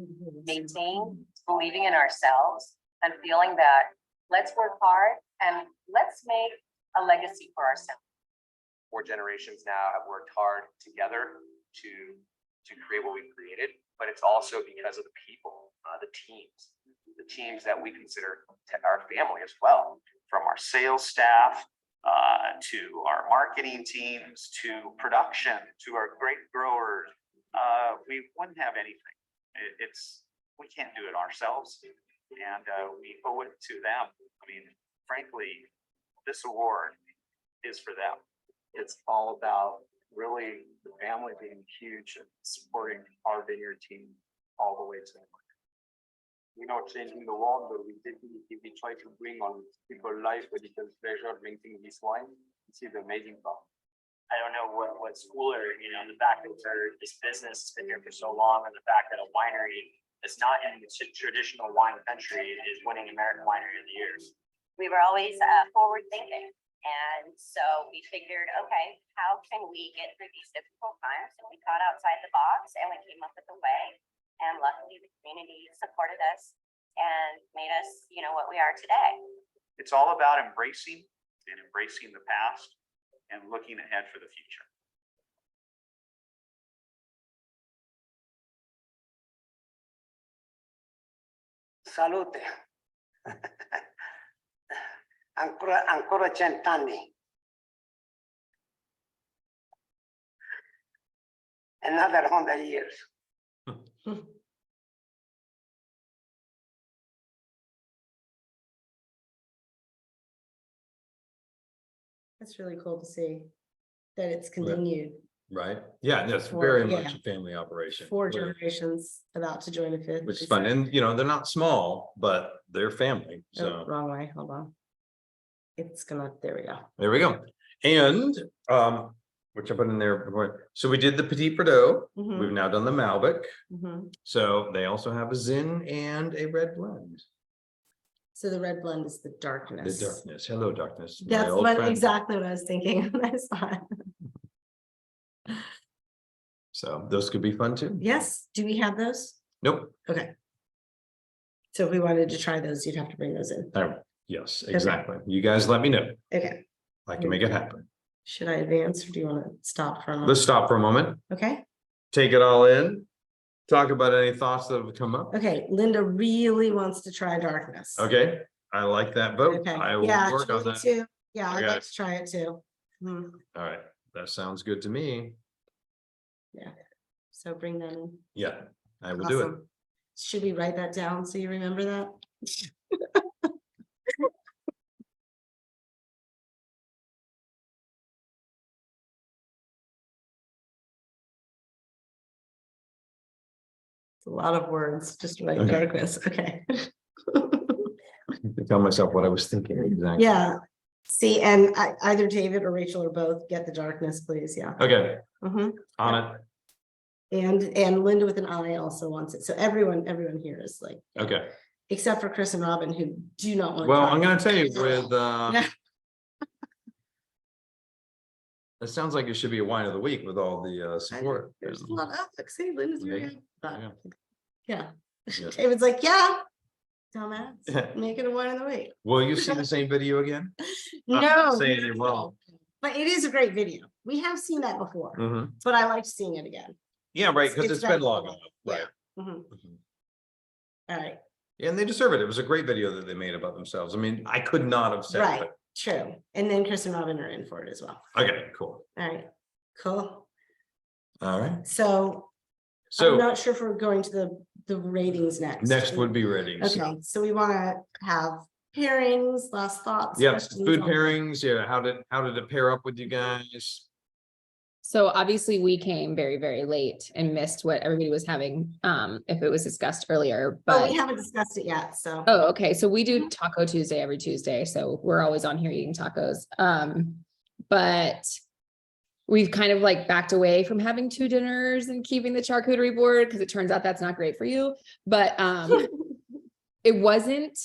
maintain, believing in ourselves and feeling that let's work hard and let's make a legacy for ourselves. 4 generations now have worked hard together to create what we created, but it's also because of the people, the teams that we consider our family as well, from our sales staff to our marketing teams, to production, to our great growers. We wouldn't have anything. We can't do it ourselves, and we owe it to them. I mean, frankly, this award is for them. It's all about really the family being huge and supporting our vineyard team all the way to the market. We're not changing the world, but we definitely try to bring on people's life a little pleasure drinking this wine. It's the amazing part. I don't know what's cooler, the fact that this business has been here for so long, and the fact that a winery that's not in the traditional wine country is winning American Winery of the Year. We were always forward thinking. And so we figured, okay, how can we get through these difficult times? And we thought outside the box and we came up with a way. And luckily the community supported us and made us, what we are today. It's all about embracing the past and looking ahead for the future. Salute. Ancora 100 anni. Another 100 years. That's really cool to see that it's continued. Right? Yeah, that's For- very yeah. much a family operation. 4 Clearly. generations about to join a fifth. Which is fun. And, they're not small, but they're family. Oh, So wrong way, hold on. It's gonna, there we go. there we go. And, which I put in there before. So we did the Petit Verdot. Mhm, We've now done the Malbec. mhm. So they also have a Zin and a red blend. So the red blend is the The darkness. darkness. Hello, darkness. my That's old friend. exactly what I was thinking when I saw it. So those could be fun too. Yes, do we have those? Nope. Okay. So if we wanted to try those, you'd have to bring those in. Yes, exactly. You guys let me know. Okay, I can make it happen. should I advance or do you want to stop for a moment? Let's stop for a moment, Okay, take it all in, talk about any thoughts that have come up. okay, Linda really wants to try darkness. Okay, I like that vote. Okay, I will yeah, work on Julie that. too. Yeah, I'd Okay. like to try it too. Hmm, All right, that sounds good to me. so bring that in. Yeah, I will do it. Awesome. Should we write that down so you remember that? It's a lot of words, just write Okay. darkness, okay. To tell myself what I was thinking exactly. Yeah, see, and either David or Rachel or both get the darkness, please, yeah. Okay, Mhm. on it. And Linda with an I also wants it, so everyone here is like, Okay. except for Chris and Robin who do not want. Well, I'm gonna tell you with, Yeah. it sounds like it should be a wine of the week with all the support. There's a lot of, see, Linda's very Yeah. good, but, Yeah. yeah. Yeah. David's like, yeah, dumbass, make it a wine of the week. Will you see the same video again? No. saying you won't. But it is a great video. We have seen that before, Mhm. but I liked seeing it again. Yeah, right, because It's it's been long better. enough, right? Mhm. Mhm. All right, And they deserve it. It was a great video that they made about themselves. I mean, I could not have said right, it. true. And then Chris and Robin are in for it as well. Okay, cool. All right, cool. All right. So I'm So not sure if we're going to the ratings next. next would be ratings. Okay, so we want to have pairings, last thoughts. Yeah, questions food on- pairings. Yeah, how did it pair up with you guys? So obviously we came very, very late and missed what everybody was having, if it was discussed earlier, Oh, but. we haven't discussed it yet, so. Oh, okay. So we do Taco Tuesday every Tuesday, so we're always on here eating tacos. But we've kind of like backed away from having 2 dinners and keeping the charcuterie board because it turns out that's not great for you. But it wasn't,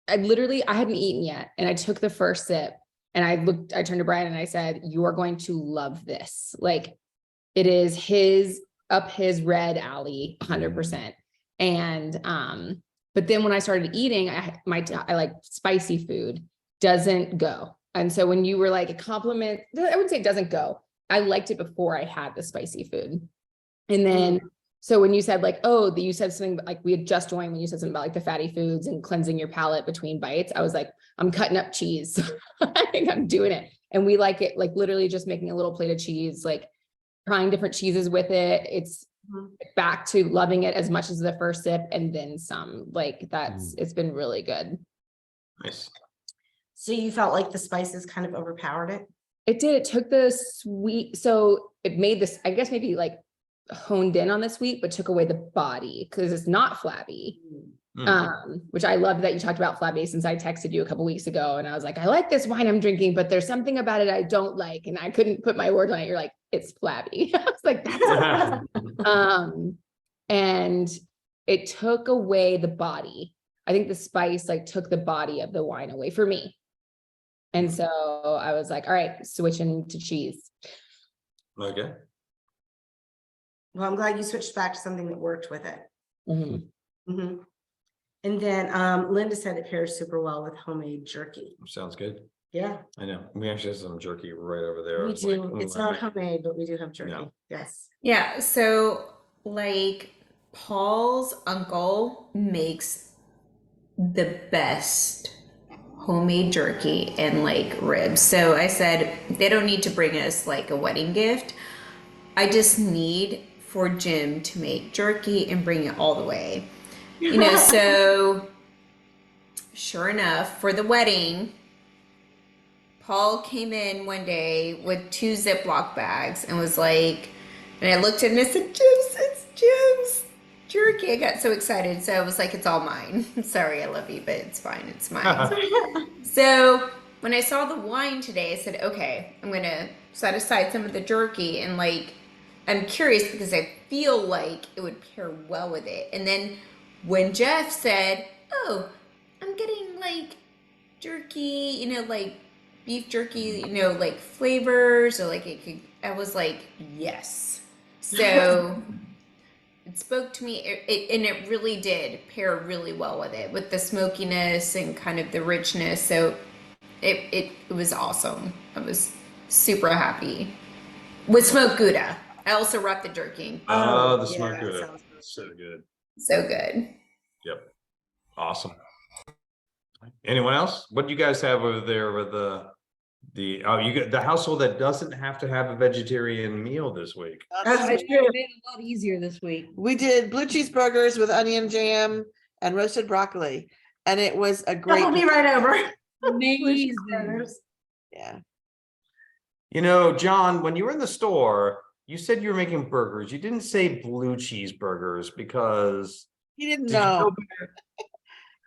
I hadn't eaten yet and I took the first sip and I turned to Brian and I said, you are going to love this. Like it is up his red alley 100%. And, but then when I started eating, I like spicy food doesn't go. And so when you were like a compliment, I wouldn't say it doesn't go. I liked it before I had the spicy food. And then So when you said like, oh, you said something like we had just joined when you said something about like the fatty foods and cleansing your palate between bites, I was like, I'm cutting up cheese. I think I'm doing it. And we like it, like literally just making a little plate of cheese, like trying different cheeses with it. It's back to loving it as much as the first sip and then some. Like it's been really good. Nice. So you felt like the spices kind of overpowered it? It did. It took the sweet. So it made this, I guess maybe like honed in on the sweet, but took away the body because it's not flabby. Which I love that you talked about flabby since I texted you a couple weeks ago and I was like, I like this wine I'm drinking, but there's something about it I don't like. And I couldn't put my words on it. You're like, it's flabby. I was like, that's and it took away the body. I think the spice like took the body of the wine away for me. And so I was like, all right, switching to cheese. Okay. Well, I'm glad you switched back to something that worked with it. Mm-hmm. And then Linda said it pairs super well with homemade jerky. Sounds good. Yeah, I know. We actually have some jerky right over there. we It's like, do. It's not homemade, but we do have jerky. No. Yes. Yeah, so like Paul's uncle makes the best homemade jerky and like ribs. So I said they don't need to bring us like a wedding gift. I just need for Jim to make jerky and bring it all the way. You know, so sure enough, for the wedding, Paul came in one day with 2 Ziploc bags and was like, and I looked at him and I said, it's Jim's jerky. I got so excited. So I was like, it's all mine. Sorry, I love you, but it's fine. It's mine. So when I saw the wine today, I said, okay, I'm going to set aside some of the jerky and like, I'm curious because I feel like it would pair well with it. And then when Jeff said, oh, I'm getting like jerky, you know, like beef jerky, you know, like flavors or like it could, I was like, yes. So it spoke to me and it really did pair really well with it, with the smokiness and kind of the richness. So it was awesome. I was super happy with smoked Gouda. I also wrapped the jerky. Oh, the yeah, smoked that Gouda. sounds So good. So good. Yep. Awesome. Anyone else? What do you guys have over there with oh, you got the household that doesn't have to have a vegetarian meal this week? That's It true. made it a lot easier this week. We did blue cheeseburgers with onion jam and roasted broccoli, and it was a great. I'll be right over. Amazing. Yeah. You know, John, when you were in the store, you said you were making burgers. You didn't say blue cheeseburgers because He didn't did you know. know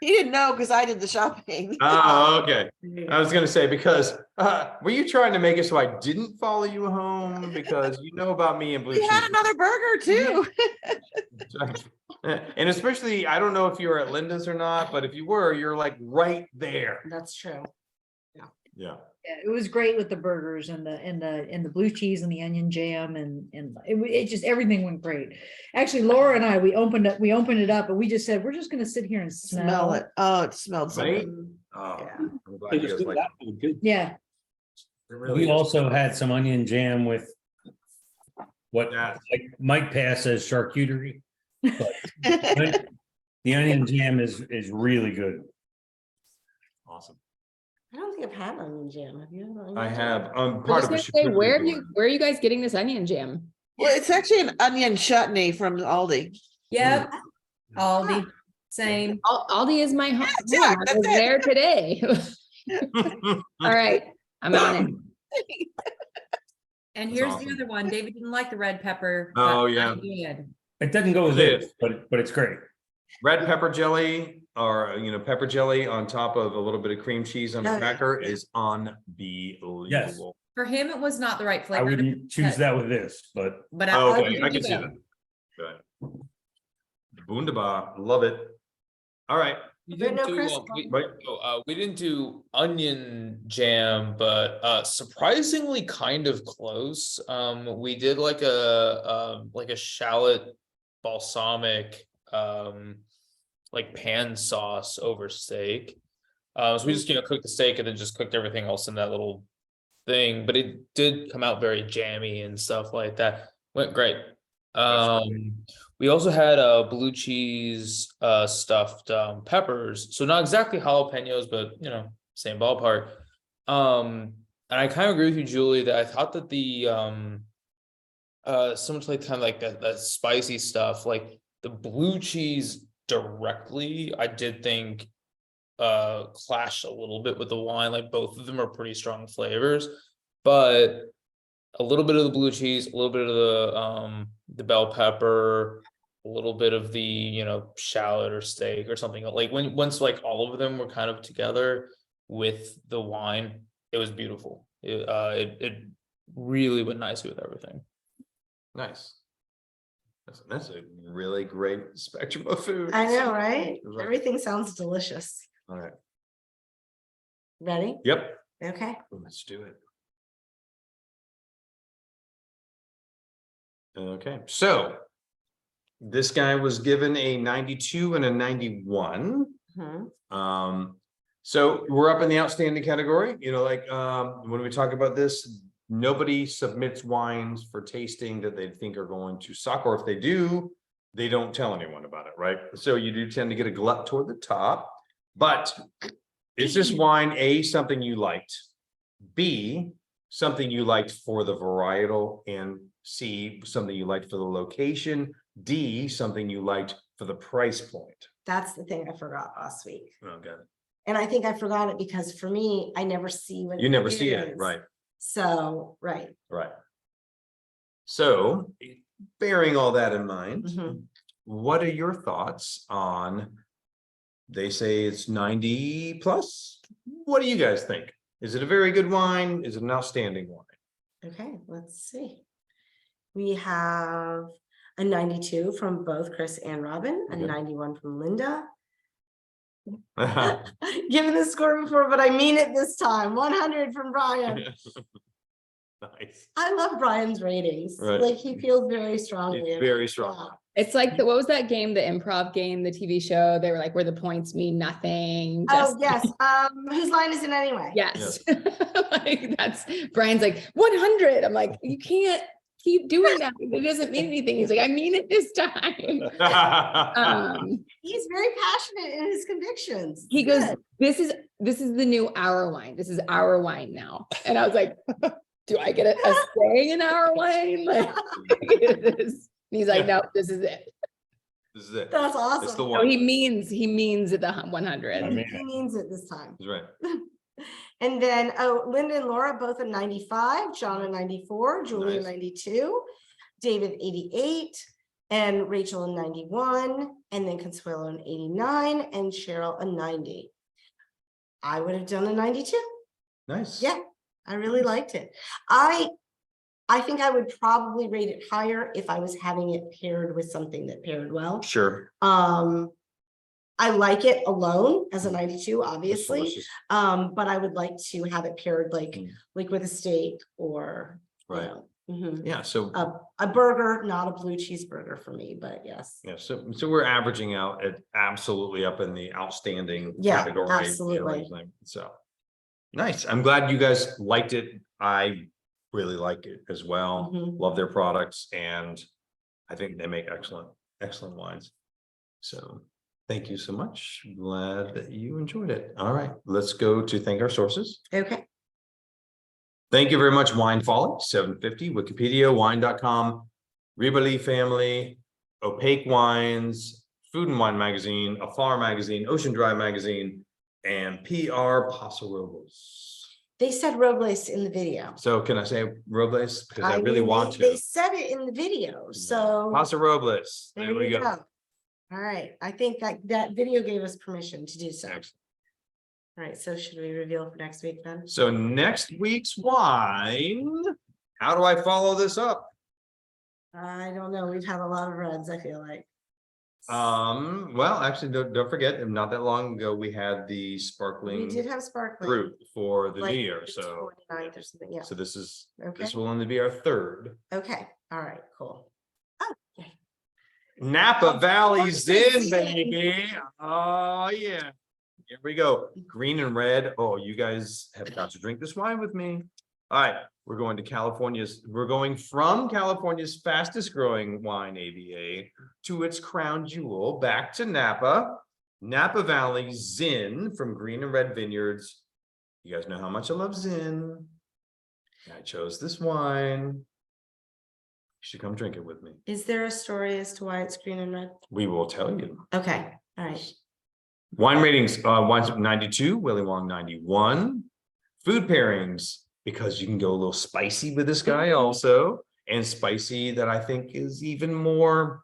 He didn't know because I did the shopping. Oh, okay. I was gonna say, because were you trying to make it so I didn't follow you home? Because you know about me and blue We cheese. had another burger too. And especially, I don't know if you were at Linda's or not, but if you were, you're like right there. That's true. Yeah. Yeah, it was great with the burgers and the blue cheese and the onion jam and it just everything went great. Actually, Laura and I we opened it up and we just said we're just gonna sit here and Smell it. Oh, it smelled so Right? good. Oh, Yeah. I'm glad you guys like it. Yeah. It really We is. also had some onion jam with what Yeah. Mike passed as charcuterie. But the onion jam is really good. Awesome. I don't think I've had onion jam. Have you? Had onion I jam? have, I part was of a just gonna say, charcuterie where board. are you guys getting this onion jam? Well, it's actually an onion chutney from Aldi. Yep. Aldi, same. Aldi is my home. Jack, I that's was it. there today. All right, I'm on it. And That's here's awesome. the other one. David didn't like the red pepper. Oh, but yeah. I did. It doesn't go with It this, but it's great. Red pepper jelly, or pepper jelly on top of a little bit of cream cheese on Oh, a yeah. cracker is unbelievable. For him, it was not the right I flavor. wouldn't choose that with this, but But Oh, I okay, I can see that. Good. Wunderbar, love it. All right. We But didn't no do, Chris- we didn't do onion jam, but surprisingly kind of close. We did like a shallot balsamic like pan sauce over steak. So we just cooked the steak and then just cooked everything else in that little thing, but it did come out very jammy and stuff like that. Went great. We also had blue cheese stuffed peppers. So not exactly jalapenos, but you know, same ballpark. And I kind of agree with you, Julie, that I thought that the so much like kind of like that spicy stuff, like the blue cheese directly, I did think clashed a little bit with the wine. Like both of them are pretty strong flavors, but a little bit of the blue cheese, a little bit of the bell pepper, a little bit of the, you know, shallot or steak or something. Like once like all of them were kind of together with the wine, it was beautiful. It really went nicely with everything. Nice. That's a really great spectrum of food. I know, right? Right. Everything sounds delicious. All right. Ready? Yep. Okay. Let's do it. Okay, so this guy was given a 92 and a 91. So we're up in the outstanding category, you know, like when we talk about this, nobody submits wines for tasting that they think are going to suck, or if they do, they don't tell anyone about it, right? So you do tend to get a glut toward the top, but is this wine A, something you liked, B, something you liked for the varietal, and C, something you liked for the location, D, something you liked for the price point? That's the thing I forgot last week. Okay. And I think I forgot it because for me, I never see what You never see is. it, right? So, right. Right. So bearing all that in mind, what are your thoughts on, they say it's 90 plus? What do you guys think? Is it a very good wine? Is it an outstanding wine? Okay, let's see. We have a 92 from both Chris and Robin, a 91 from Linda. Given the score before, but I mean it this time. 100 from Brian. Nice. I love Brian's ratings. Right. Like he feels very strongly. He's very strong. It's like what was that game, the improv game, the TV show? They were like, where the points mean nothing. Oh yes. Whose line is it anyway? Yes. Like that's Brian's like 100. I'm like, you can't keep doing that. It doesn't mean anything. He's like, I mean it this time. He's very passionate in his convictions. He Good. goes, this is the new our wine. This is our wine now. And I was like, do I get a say in our wine? Like, it is. And he's like, no, this is it. This is it. That's awesome. It's the So one. he means it the 100. I mean He means it this time. That's right. And then, Linda and Laura, both a 95, John a 94, Julie a 92, David 88, and Rachel a 91, and then Consuelo an 89, and Cheryl a 90. I would have done a 92. Nice. Yeah, I really liked it. I think I would probably rate it higher if I was having it paired with something that paired well. Sure. I like it alone as a 92, obviously. delicious. But I would like to have it paired like with a steak or you Right. know, mhm. Yeah. So A burger, not a blue cheeseburger for me, but yes. yeah. So we're averaging out at absolutely up in the outstanding Yeah, category. you know, absolutely. everything. So nice. I'm glad you guys liked it. I really like it as well. Mhm. Love their products, and I think they make excellent wines. So thank you so much. Glad that you enjoyed it. All right, let's go to thank our sources. Okay. Thank you very much, Wine Folly, 750, Wikipedia, wine.com, Ribali Family, Opaque Wines, Food and Wine Magazine, Afar Magazine, Ocean Drive Magazine, and PR Paso Robles. They said Robles in the video. So can I say Robles? Because I really mean, want They to. said it in the video, so Paso Robles. there There we you go. go. All right, I think that video gave us permission to do so. All right, so should we reveal for next week then? So next week's wine, how do I follow this up? I don't know, we've had a lot of reds, I feel like. Well, actually, don't forget, not that long ago, we had the We sparkling did have sparkling. fruit for the like new year, the so. 29th or something, yeah. So this is, Okay. this will only be our third. Okay, all right, cool. Oh, yeah. Napa Valley's course in, it's baby. Oh, yeah. Here we go. Green and red. Oh, you guys have got to drink this wine with me. All right, we're going from California's fastest growing wine AVA to its crown jewel, back to Napa. Napa Valley Zin from Green and Red Vineyards. You guys know how much I love Zin. I chose this wine. You should come drink it with me. Is there a story as to why it's green and red? We will tell you. Okay, all right. Wine ratings, wines 92, Willy Wong 91. Food pairings, because you can go a little spicy with this guy also, and spicy that I think is even more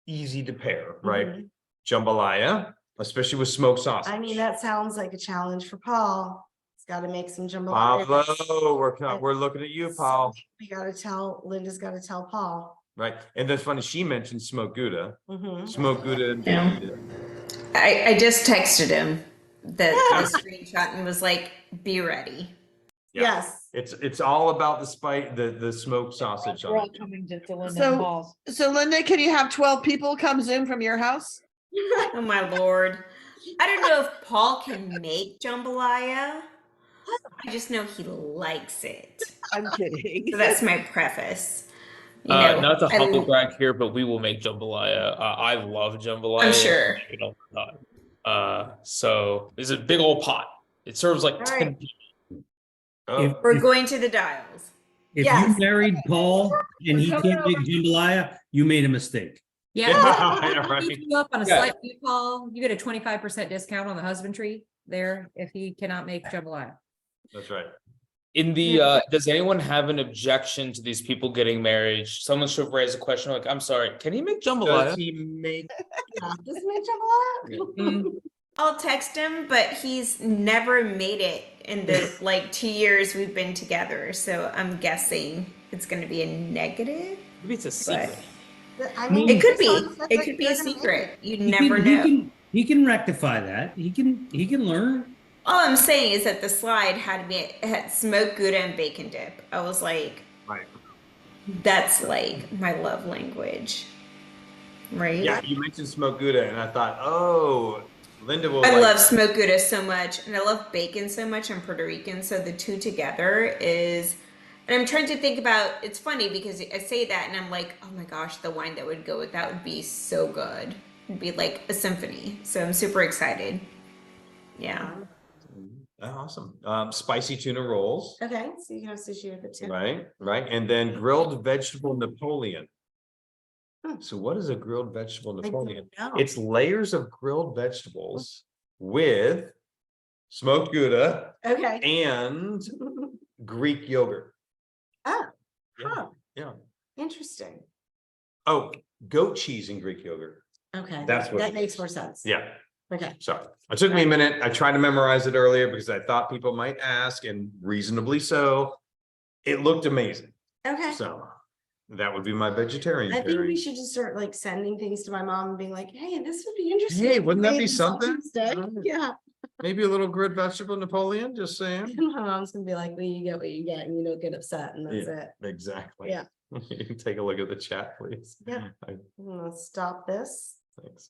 easy to pair, right? Mhm. Jambalaya, especially with smoked sausage. I mean, that sounds like a challenge for Paul. He's got to make some jambalaya. Pablo, we're looking at you, Paul. We got to tell, Linda's got to tell Paul. Right, and that's funny, she mentioned smoked Gouda. Mhm. Smoked Gouda and Yeah. bacon dip. I just texted him the screenshot and was like, be ready. Yeah. Yes. It's all about the spice, the smoked sausage We're on all it. coming to Linda and So, Paul's. so Linda, can you have 12 people come Zoom from your house? Oh my lord. I don't know if Paul can make jambalaya. I just know he likes it. I'm kidding. So that's my preface. You know, Not to I- humble brag here, but we will make jambalaya. I love jambalaya. I'm sure. You know, so it's a big old pot. It serves like 10 people. Oh, We're going to the dials. If Yes. you married Paul and he can't make jambalaya, you made a mistake. yeah, right. You up on a Yeah. slight fee, Paul, you get a 25% discount on the husbandry there if he cannot make jambalaya. That's right. In the does anyone have an objection to these people getting married? Someone should raise a question like, I'm sorry, can he make jambalaya? Does he make? Yeah, does he make jambalaya? Mm, I'll text him, but he's never made it in the like 2 years we've been together. So I'm guessing it's going to be a negative. maybe it's a secret. I mean, It could it be. sounds like It could be you're a gonna make secret. it. You He never can, know. he can rectify that. He can learn. All I'm saying is that the slide had smoked Gouda and bacon dip. I was like, Right. that's like my love language, right? Yeah, you mentioned smoked Gouda, and I thought, oh, Linda will. I like- love smoked Gouda so much, and I love bacon so much. I'm Puerto Rican, so the two together is. And I'm trying to think about. It's funny because I say that, and I'm like, oh my gosh, the wine that would go with that would be so good. It'd be like a symphony. So I'm super excited. Yeah. Awesome. Spicy tuna rolls, Okay, so you can have sushi with it too. right, and then grilled vegetable Napoleon. So what is a grilled vegetable I don't Napoleon? know. It's layers of grilled vegetables with smoked Gouda Okay. and Greek yogurt. Oh, Yeah, huh, yeah. interesting. Oh, goat cheese and Greek yogurt. Okay. That's what That it makes is. more sense. Yeah. Okay. So it took me a minute. I tried to memorize it earlier because I thought people might ask, and reasonably so. It looked amazing. Okay. So that would be my vegetarian I think we pairing. should just start like sending things to my mom and being like, hey, this would be interesting. Hey, wouldn't that Maybe be this on something? Tuesday. Yeah. Maybe a little grilled vegetable Napoleon, just saying. My mom's gonna be like, well, you get what you get and you don't get upset and that's it. Exactly. Yeah. You can take a look at the chat, please. Yeah. I'm gonna stop this. Thanks.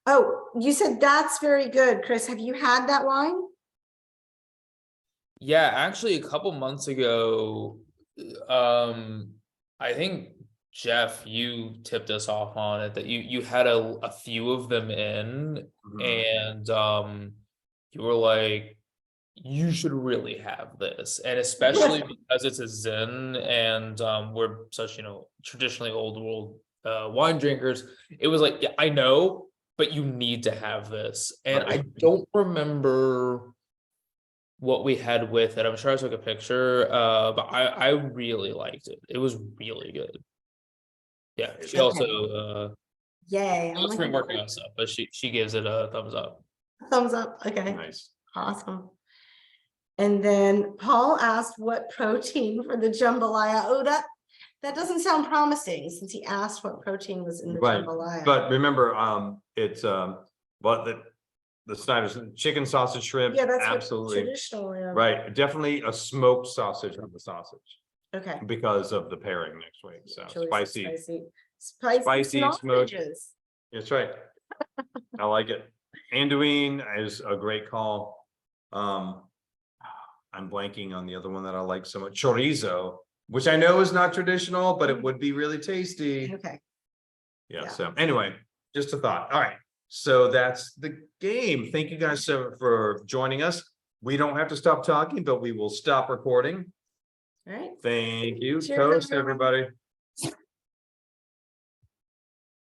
Oh, you said that's very good, Chris. Have you had that wine? Yeah, actually, a couple months ago, I think Jeff, you tipped us off on it that you had a few of them in, and you were like, you should really have this, and especially because it's a Zen, and we're such traditionally old world wine drinkers. It was like, yeah, I know, but you need to have this, and I don't remember what we had with it. I'm sure I took a picture, but I really liked it. It was really good. Yeah, she also Yay. she's been working on stuff, but she gives it a thumbs up. Thumbs up. Okay. Nice. Awesome. And then Paul asked what protein for the jambalaya. Oh, that doesn't sound promising since he asked what protein was in the Right, jambalaya. but remember, it's but the Snyder's chicken, sausage, shrimp. Yeah, that's absolutely what traditionally. right. Definitely a smoked sausage on the sausage Okay. because of the pairing next week. So Chili spicy. Spicy smoked. sausages. That's right. I like it. Anduin is a great call. I'm blanking on the other one that I like so much, chorizo, which I know is not traditional, but it would be really tasty. Okay. Yeah, Yeah. so anyway, just a thought. All right, so that's the game. Thank you guys so for joining us. We don't have to stop talking, but we will stop recording. All right. Thank you. Cheers, Toast, everyone. everybody.